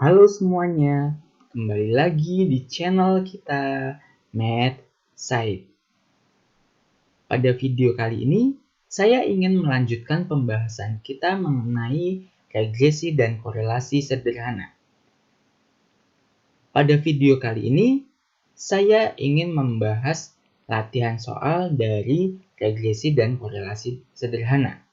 Halo semuanya, kembali lagi di channel kita, Math Side. Pada video kali ini, saya ingin melanjutkan pembahasan kita mengenai regresi dan korelasi sederhana. Pada video kali ini, saya ingin membahas latihan soal dari regresi dan korelasi sederhana.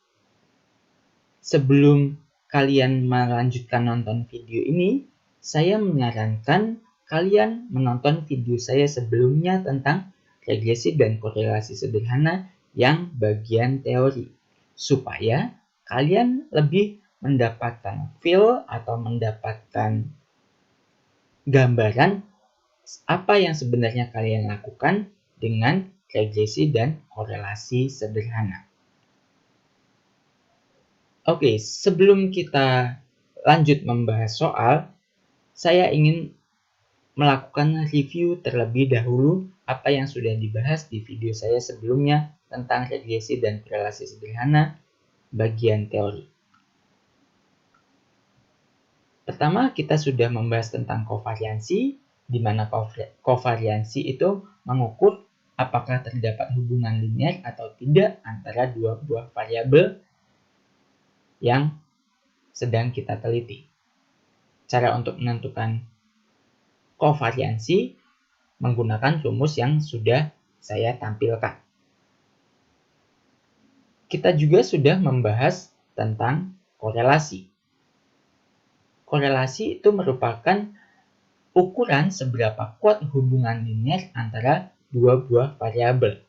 Sebelum kalian melanjutkan nonton video ini, saya menyarankan kalian menonton video saya sebelumnya tentang regresi dan korelasi sederhana yang bagian teori, supaya kalian lebih mendapatkan feel atau mendapatkan gambaran apa yang sebenarnya kalian lakukan dengan regresi dan korelasi sederhana. Oke, sebelum kita lanjut membahas soal, saya ingin melakukan review terlebih dahulu apa yang sudah dibahas di video saya sebelumnya tentang regresi dan korelasi sederhana bagian teori. Pertama, kita sudah membahas tentang kovariansi, di mana kovariansi itu mengukur apakah terdapat hubungan linear atau tidak antara dua buah variabel yang sedang kita teliti. Cara untuk menentukan kovariansi menggunakan rumus yang sudah saya tampilkan. Kita juga sudah membahas tentang korelasi. Korelasi itu merupakan ukuran seberapa kuat hubungan linear antara dua buah variabel.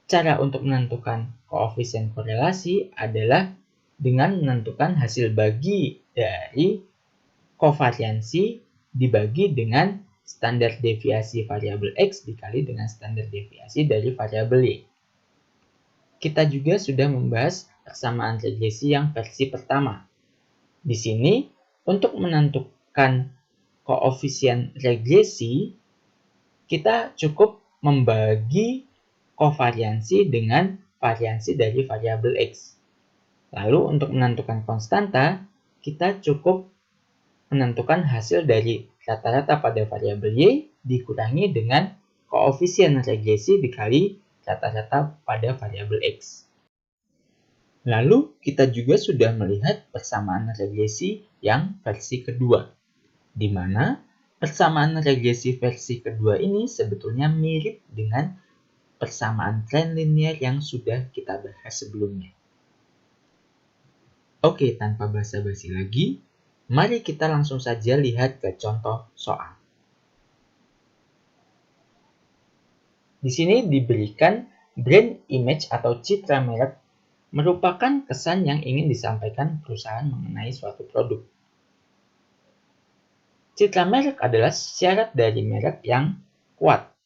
Cara untuk menentukan koefisien korelasi adalah dengan menentukan hasil bagi dari kovariansi dibagi dengan standar deviasi variabel X dikali dengan standar deviasi dari variabel Y. Kita juga sudah membahas persamaan regresi yang versi pertama. Di sini, untuk menentukan koefisien regresi, kita cukup membagi kovariansi dengan variansi dari variabel X. Lalu untuk menentukan konstanta, kita cukup menentukan hasil dari rata-rata pada variabel Y dikurangi dengan koefisien regresi dikali rata-rata pada variabel X. Lalu kita juga sudah melihat persamaan regresi yang versi kedua, di mana persamaan regresi versi kedua ini sebetulnya mirip dengan persamaan tren linear yang sudah kita bahas sebelumnya. Oke, tanpa basa-basi lagi, mari kita langsung saja lihat ke contoh soal. Di sini diberikan brand image atau citra merek merupakan kesan yang ingin disampaikan perusahaan mengenai suatu produk. Citra merek adalah syarat dari merek yang kuat.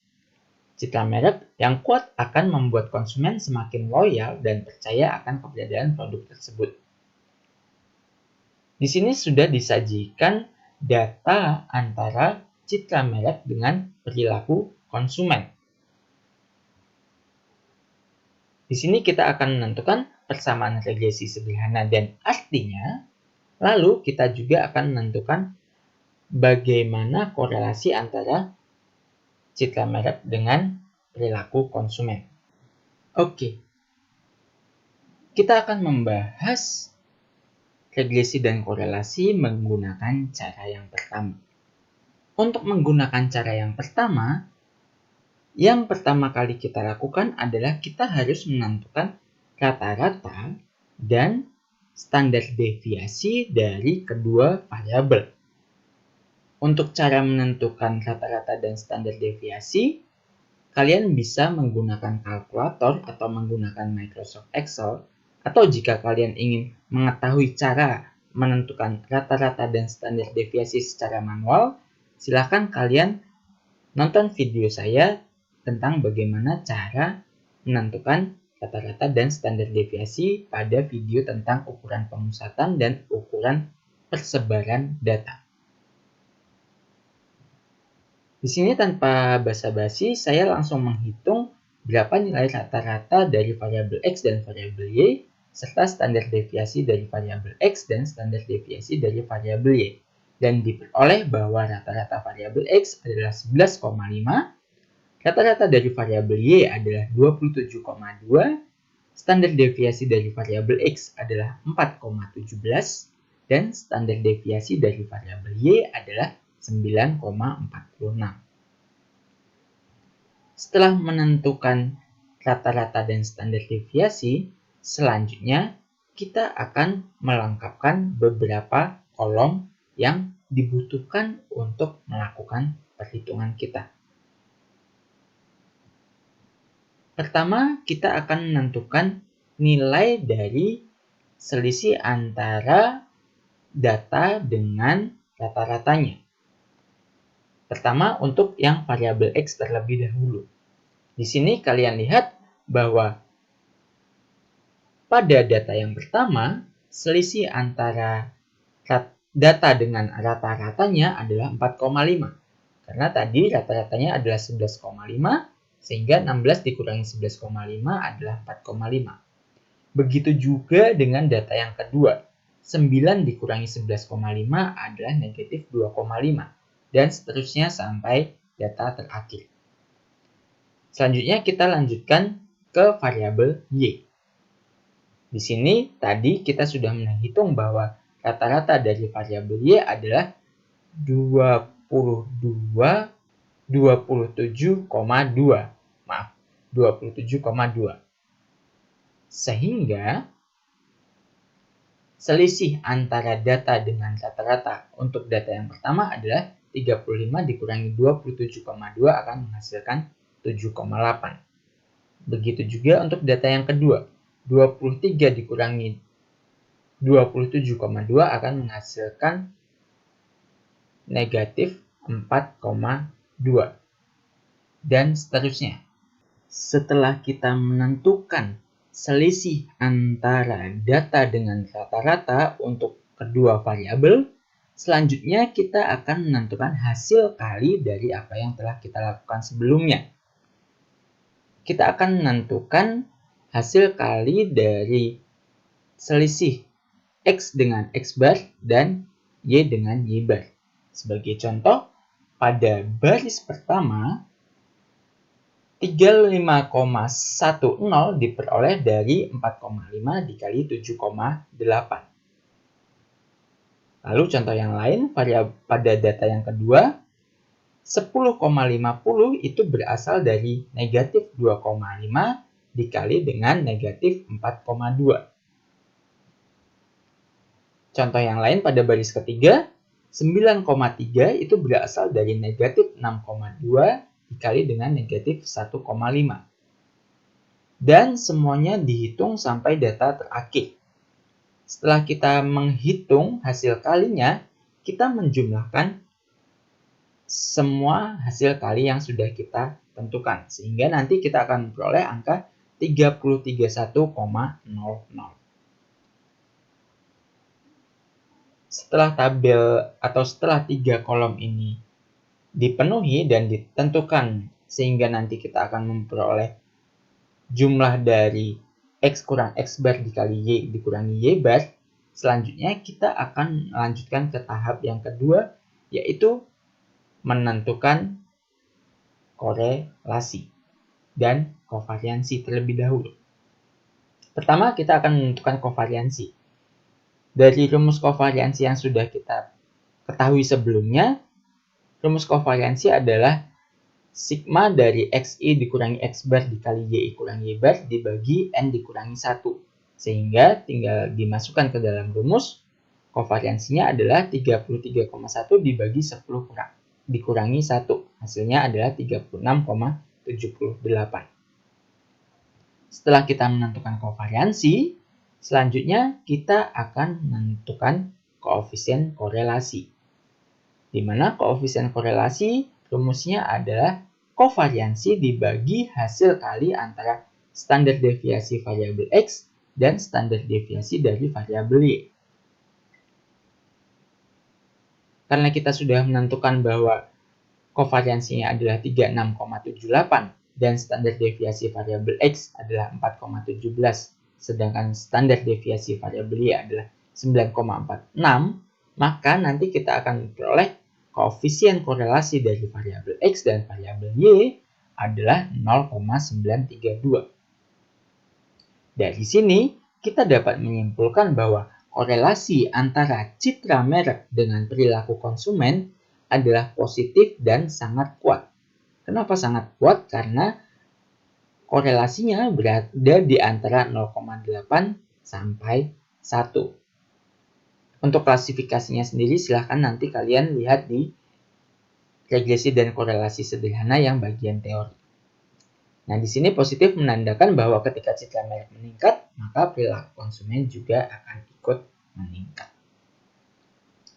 Citra merek yang kuat akan membuat konsumen semakin loyal dan percaya akan keberadaan produk tersebut. Di sini sudah disajikan data antara citra merek dengan perilaku konsumen. Di sini kita akan menentukan persamaan regresi sederhana dan artinya, lalu kita juga akan menentukan bagaimana korelasi antara citra merek dengan perilaku konsumen. Oke, kita akan membahas regresi dan korelasi menggunakan cara yang pertama. Untuk menggunakan cara yang pertama kali kita lakukan adalah kita harus menentukan rata-rata dan standar deviasi dari kedua variabel. Untuk cara menentukan rata-rata dan standar deviasi, kalian bisa menggunakan kalkulator atau menggunakan Microsoft Excel, atau jika kalian ingin mengetahui cara menentukan rata-rata dan standar deviasi secara manual, silakan kalian nonton video saya tentang bagaimana cara menentukan rata-rata dan standar deviasi pada video tentang ukuran pemusatan dan ukuran persebaran data. Di sini tanpa basa-basi, saya langsung menghitung berapa nilai rata-rata dari variabel X dan variabel Y serta standar deviasi dari variabel X dan standar deviasi dari variabel Y. Dan diperoleh bahwa rata-rata variabel X adalah 11,5, rata-rata dari variabel Y adalah 27,2, standar deviasi dari variabel X adalah 4,17, dan standar deviasi dari variabel Y adalah 9,46. Setelah menentukan rata-rata dan standar deviasi, selanjutnya kita akan melengkapkan beberapa kolom yang dibutuhkan untuk melakukan perhitungan kita. Pertama, kita akan menentukan nilai dari selisih antara data dengan rata-ratanya. Pertama, untuk yang variabel X terlebih dahulu. Di sini kalian lihat bahwa pada data yang pertama, selisih antara data dengan rata-ratanya adalah 4,5. Karena tadi rata-ratanya adalah 11,5, sehingga 16 dikurangi 11,5 adalah 4,5. Begitu juga dengan data yang kedua. 9 dikurangi 11,5 adalah negatif 2,5. Dan seterusnya sampai data terakhir. Selanjutnya kita lanjutkan ke variabel Y. Di sini tadi kita sudah menghitung bahwa rata-rata dari variabel Y adalah 27,2. Sehingga selisih antara data dengan rata-rata untuk data yang pertama adalah 35 dikurangi 27,2 akan menghasilkan 7,8. Begitu juga untuk data yang kedua. 23 dikurangi 27,2 akan menghasilkan negatif 4,2. Dan seterusnya. Setelah kita menentukan selisih antara data dengan rata-rata untuk kedua variabel, selanjutnya kita akan menentukan hasil kali dari apa yang telah kita lakukan sebelumnya. Kita akan menentukan hasil kali dari selisih X dengan X bar dan Y dengan Y bar. Sebagai contoh, pada baris pertama, 35,10 diperoleh dari 4,5 dikali 7,8. Lalu contoh yang lain, pada data yang kedua, 10,50 itu berasal dari negatif 2,5 dikali dengan negatif 4,2. Contoh yang lain pada baris ketiga, 9,3 itu berasal dari negatif 6,2 dikali dengan negatif 1,5. Dan semuanya dihitung sampai data terakhir. Setelah kita menghitung hasil kalinya, kita menjumlahkan semua hasil kali yang sudah kita tentukan. Sehingga nanti kita akan memperoleh angka 331,00. Setelah tabel atau setelah 3 kolom ini dipenuhi dan ditentukan sehingga nanti kita akan memperoleh jumlah dari X kurang X bar dikali Y dikurangi Y bar, selanjutnya kita akan melanjutkan ke tahap yang kedua, yaitu menentukan korelasi dan kovariansi terlebih dahulu. Pertama, kita akan menentukan kovariansi. Dari rumus kovariansi yang sudah kita ketahui sebelumnya, rumus kovariansi adalah sigma dari XI dikurangi X bar dikali YI kurang Y bar dibagi N dikurangi 1. Sehingga tinggal dimasukkan ke dalam rumus, kovariansinya adalah 33,1 dibagi 10 dikurangi 1. Hasilnya adalah 36,78. Setelah kita menentukan kovariansi, selanjutnya kita akan menentukan koefisien korelasi. Di mana koefisien korelasi rumusnya adalah kovariansi dibagi hasil kali antara standar deviasi variabel X dan standar deviasi dari variabel Y. Karena kita sudah menentukan bahwa kovariansinya adalah 36,78 dan standar deviasi variabel X adalah 4,17, sedangkan standar deviasi variabel Y adalah 9,46, maka nanti kita akan memperoleh koefisien korelasi dari variabel X dan variabel Y adalah 0,932. Dari sini, kita dapat menyimpulkan bahwa korelasi antara citra merek dengan perilaku konsumen adalah positif dan sangat kuat. Kenapa sangat kuat? Karena korelasinya berada di antara 0,8 sampai 1. Untuk klasifikasinya sendiri silahkan nanti kalian lihat di regresi dan korelasi sederhana yang bagian teori. Nah, di sini positif menandakan bahwa ketika citra merek meningkat, maka perilaku konsumen juga akan ikut meningkat.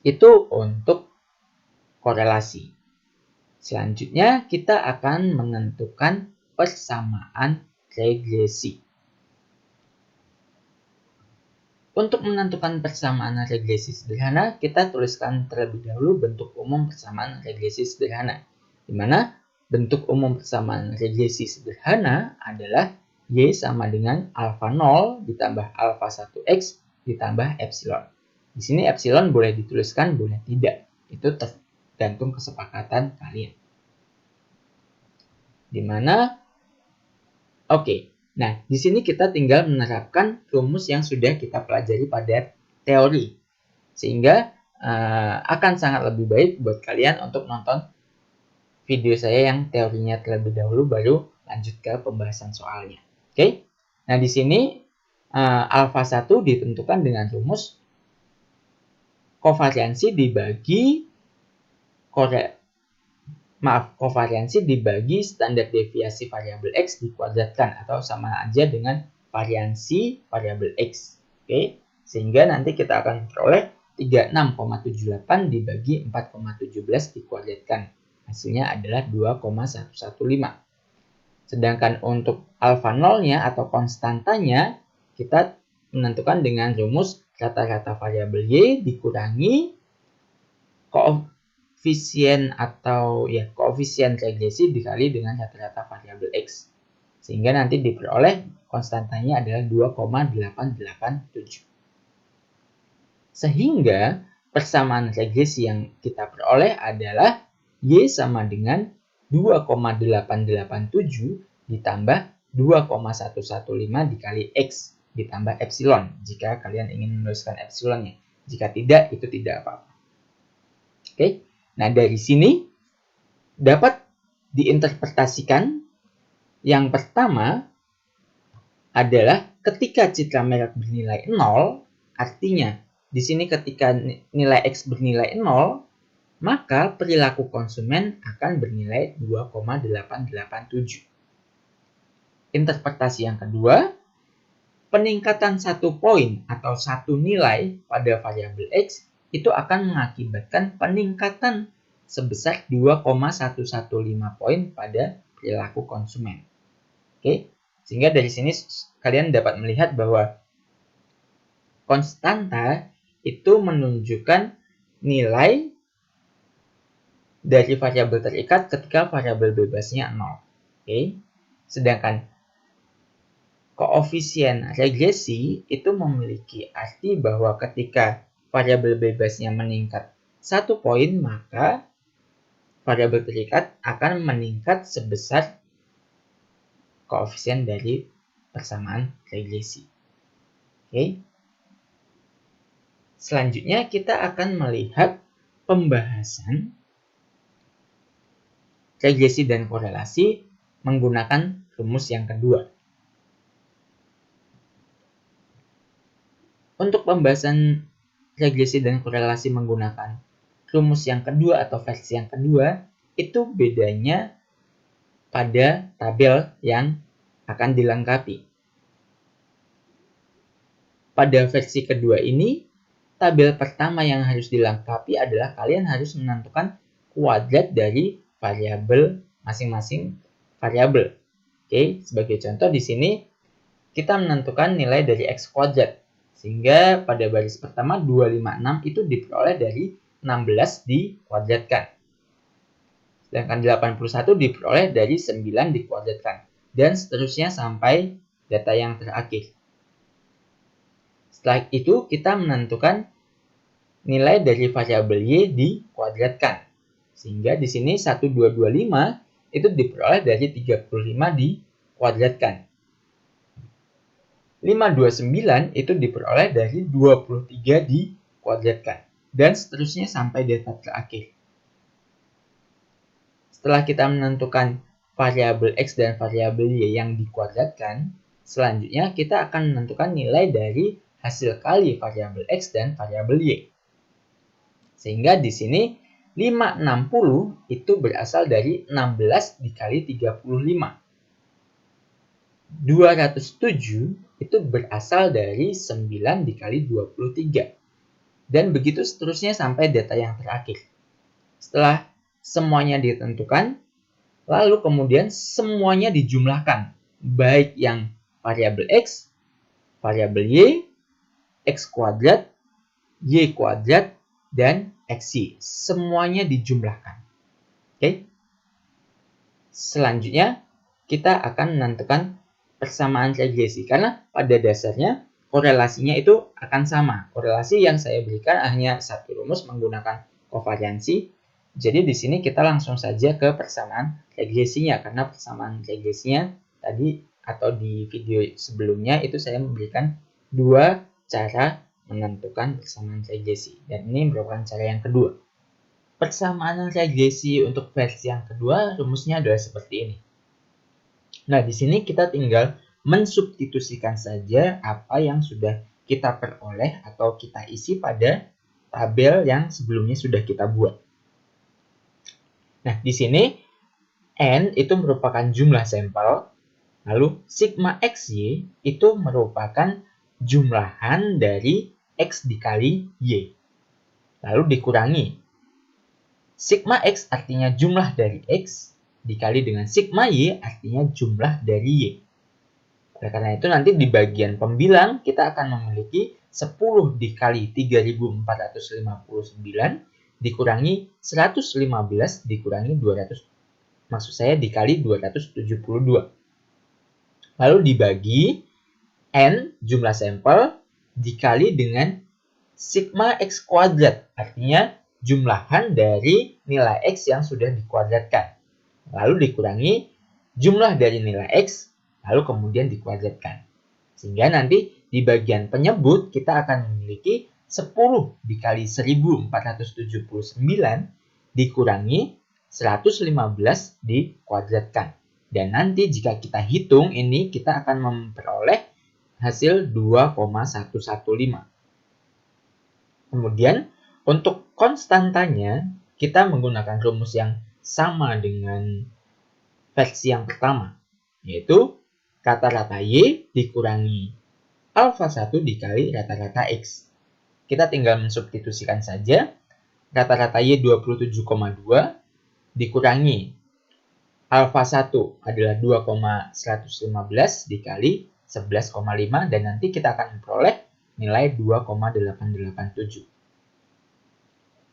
Itu untuk korelasi. Selanjutnya, kita akan menentukan persamaan regresi. Untuk menentukan persamaan regresi sederhana, kita tuliskan terlebih dahulu bentuk umum persamaan regresi sederhana, di mana bentuk umum persamaan regresi sederhana adalah Y sama dengan alfa 0 ditambah alfa 1X ditambah epsilon. Di sini epsilon boleh dituliskan, boleh tidak. Itu tergantung kesepakatan kalian. Nah, di sini kita tinggal menerapkan rumus yang sudah kita pelajari pada teori. Sehingga akan sangat lebih baik buat kalian untuk nonton video saya yang teorinya terlebih dahulu baru lanjut ke pembahasan soalnya. Oke. Nah, di sini alfa 1 ditentukan dengan rumus kovariansi dibagi standar deviasi variabel X dikuadratkan atau sama aja dengan variansi variabel X. Oke. Sehingga nanti kita akan peroleh 36,78 dibagi 4,17 dikuadratkan. Hasilnya adalah 2,115. Sedangkan untuk alfa 0-nya atau konstantanya, kita menentukan dengan rumus rata-rata variabel Y dikurangi koefisien regresi dikali dengan rata-rata variabel X. Sehingga nanti diperoleh konstantanya adalah 2,887. Sehingga persamaan regresi yang kita peroleh adalah Y sama dengan 2,887 ditambah 2,115 dikali X ditambah epsilon jika kalian ingin menuliskan epsilonnya. Jika tidak, itu tidak apa-apa. Oke. Nah, dari sini dapat diinterpretasikan yang pertama adalah ketika citra merek bernilai 0, artinya di sini ketika nilai X bernilai 0, maka perilaku konsumen akan bernilai 2,887. Interpretasi yang kedua, peningkatan 1 poin atau 1 nilai pada variabel X itu akan mengakibatkan peningkatan sebesar 2,115 poin pada perilaku konsumen. Oke, sehingga dari sini kalian dapat melihat bahwa konstanta itu menunjukkan nilai dari variabel terikat ketika variabel bebasnya 0. Oke. Sedangkan koefisien regresi itu memiliki arti bahwa ketika variabel bebasnya meningkat 1 poin, maka variabel terikat akan meningkat sebesar koefisien dari persamaan regresi. Oke. Selanjutnya kita akan melihat pembahasan regresi dan korelasi menggunakan rumus yang kedua. Untuk pembahasan regresi dan korelasi menggunakan rumus yang kedua atau versi yang kedua, itu bedanya pada tabel yang akan dilengkapi. Pada versi kedua ini, tabel pertama yang harus dilengkapi adalah kalian harus menentukan kuadrat dari variabel masing-masing variabel. Oke, sebagai contoh di sini kita menentukan nilai dari X kuadrat. Sehingga pada baris pertama 256 itu diperoleh dari 16 dikuadratkan. Sedangkan 81 diperoleh dari 9 dikuadratkan. Dan seterusnya sampai data yang terakhir. Setelah itu kita menentukan nilai dari variabel Y dikuadratkan. Sehingga di sini 1225 itu diperoleh dari 35 dikuadratkan. 529 itu diperoleh dari 23 dikuadratkan. Dan seterusnya sampai data terakhir. Setelah kita menentukan variabel X dan variabel Y yang dikuadratkan, selanjutnya kita akan menentukan nilai dari hasil kali variabel X dan variabel Y. Sehingga di sini 560 itu berasal dari 16 dikali 35. 207 itu berasal dari 9 dikali 23. Dan begitu seterusnya sampai data yang terakhir. Setelah semuanya ditentukan, lalu kemudian semuanya dijumlahkan. Baik yang variabel X, variabel Y, X kuadrat, Y kuadrat, dan XY. Semuanya dijumlahkan. Oke. Selanjutnya, kita akan menentukan persamaan regresi. Karena pada dasarnya korelasinya itu akan sama. Korelasi yang saya berikan hanya satu rumus menggunakan kovariansi. Jadi di sini kita langsung saja ke persamaan regresinya. Karena persamaan regresinya tadi atau di video sebelumnya itu saya memberikan dua cara menentukan persamaan regresi. Dan ini merupakan cara yang kedua. Persamaan regresi untuk versi yang kedua rumusnya adalah seperti ini. Nah, di sini kita tinggal mensubstitusikan saja apa yang sudah kita peroleh atau kita isi pada tabel yang sebelumnya sudah kita buat. Nah, di sini N itu merupakan jumlah sampel, lalu sigma XY itu merupakan jumlahan dari X dikali Y. Lalu dikurangi. Sigma X artinya jumlah dari X, dikali dengan sigma Y artinya jumlah dari Y. Oleh karena itu nanti di bagian pembilang kita akan memiliki 10 dikali 3459 dikurangi 115 dikurangi 200. Maksud saya dikali 272. Lalu dibagi N jumlah sampel dikali dengan sigma X kuadrat. Artinya jumlahan dari nilai X yang sudah dikuadratkan. Lalu dikurangi jumlah dari nilai X, lalu kemudian dikuadratkan. Sehingga nanti di bagian penyebut kita akan memiliki 10 dikali 1479 dikurangi 115 dikuadratkan. Dan nanti jika kita hitung ini kita akan memperoleh hasil 2,115. Kemudian untuk konstantanya kita menggunakan rumus yang sama dengan versi yang pertama, yaitu rata-rata Y dikurangi alfa 1 dikali rata-rata X. Kita tinggal mensubstitusikan saja. Rata-rata Y 27,2 dikurangi alfa 1 adalah 2,115 dikali 11,5 dan nanti kita akan memperoleh nilai 2,887.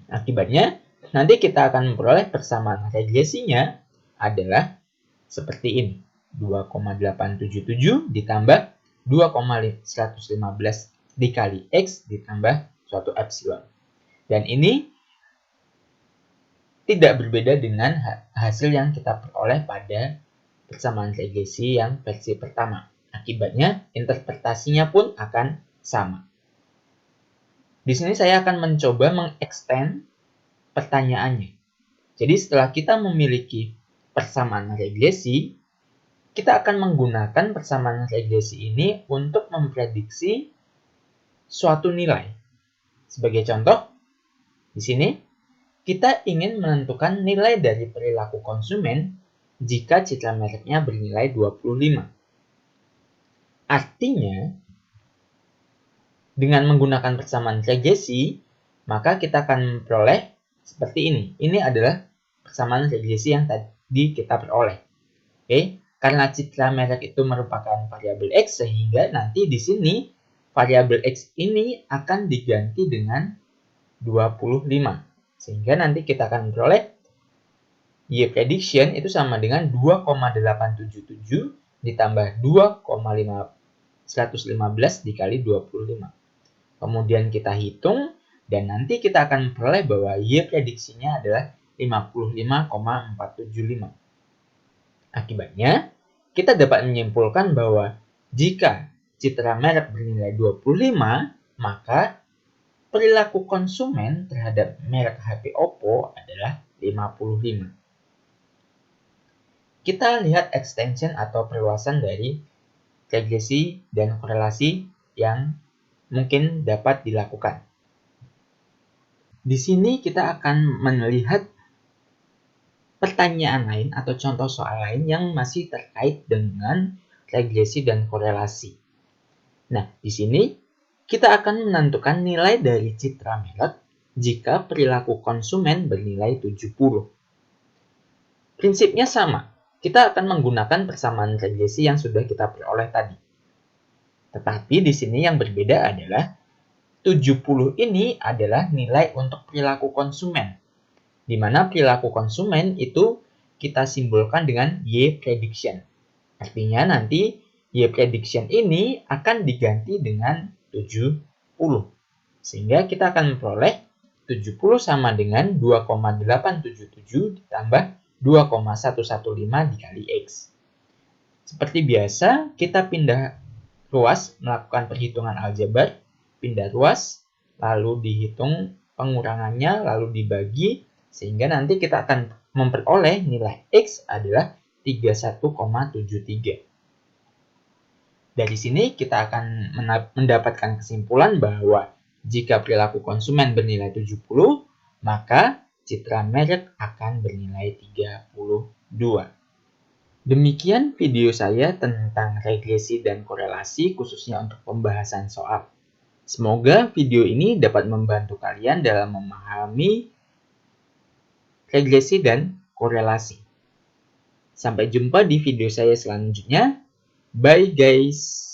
Akibatnya, nanti kita akan memperoleh persamaan regresinya adalah seperti ini. 2,877 ditambah 2,115 dikali X ditambah suatu epsilon. Dan ini tidak berbeda dengan hasil yang kita peroleh pada persamaan regresi yang versi pertama. Akibatnya, interpretasinya pun akan sama. Di sini saya akan mencoba mengextend pertanyaannya. Jadi setelah kita memiliki persamaan regresi, kita akan menggunakan persamaan regresi ini untuk memprediksi suatu nilai. Sebagai contoh, di sini kita ingin menentukan nilai dari perilaku konsumen jika citra mereknya bernilai 25. Artinya, dengan menggunakan persamaan regresi, maka kita akan memperoleh seperti ini. Ini adalah persamaan regresi yang tadi kita peroleh. Oke, karena citra merek itu merupakan variabel X, sehingga nanti di sini variabel X ini akan diganti dengan 25. Sehingga nanti kita akan memperoleh Y prediction itu sama dengan 2,877 ditambah 2,115 dikali 25. Kemudian kita hitung dan nanti kita akan memperoleh bahwa Y prediksinya adalah 55,475. Akibatnya, kita dapat menyimpulkan bahwa jika citra merek bernilai 25, maka perilaku konsumen terhadap merek HP Oppo adalah 55. Kita lihat extension atau perluasan dari regresi dan korelasi yang mungkin dapat dilakukan. Di sini kita akan melihat pertanyaan lain atau contoh soal lain yang masih terkait dengan regresi dan korelasi. Nah, di sini kita akan menentukan nilai dari citra merek jika perilaku konsumen bernilai 70. Prinsipnya sama. Kita akan menggunakan persamaan regresi yang sudah kita peroleh tadi. Tetapi di sini yang berbeda adalah 70 ini adalah nilai untuk perilaku konsumen, di mana perilaku konsumen itu kita simbolkan dengan Y prediction. Artinya nanti Y prediction ini akan diganti dengan 70. Sehingga kita akan memperoleh 70 sama dengan 2,877 ditambah 2,115 dikali X. Seperti biasa, kita pindah ruas melakukan perhitungan aljabar, pindah ruas, lalu dihitung pengurangannya, lalu dibagi, sehingga nanti kita akan memperoleh nilai X adalah 31,73. Dari sini kita akan mendapatkan kesimpulan bahwa jika perilaku konsumen bernilai 70, maka citra merek akan bernilai 32. Demikian video saya tentang regresi dan korelasi khususnya untuk pembahasan soal. Semoga video ini dapat membantu kalian dalam memahami regresi dan korelasi. Sampai jumpa di video saya selanjutnya. Bye guys!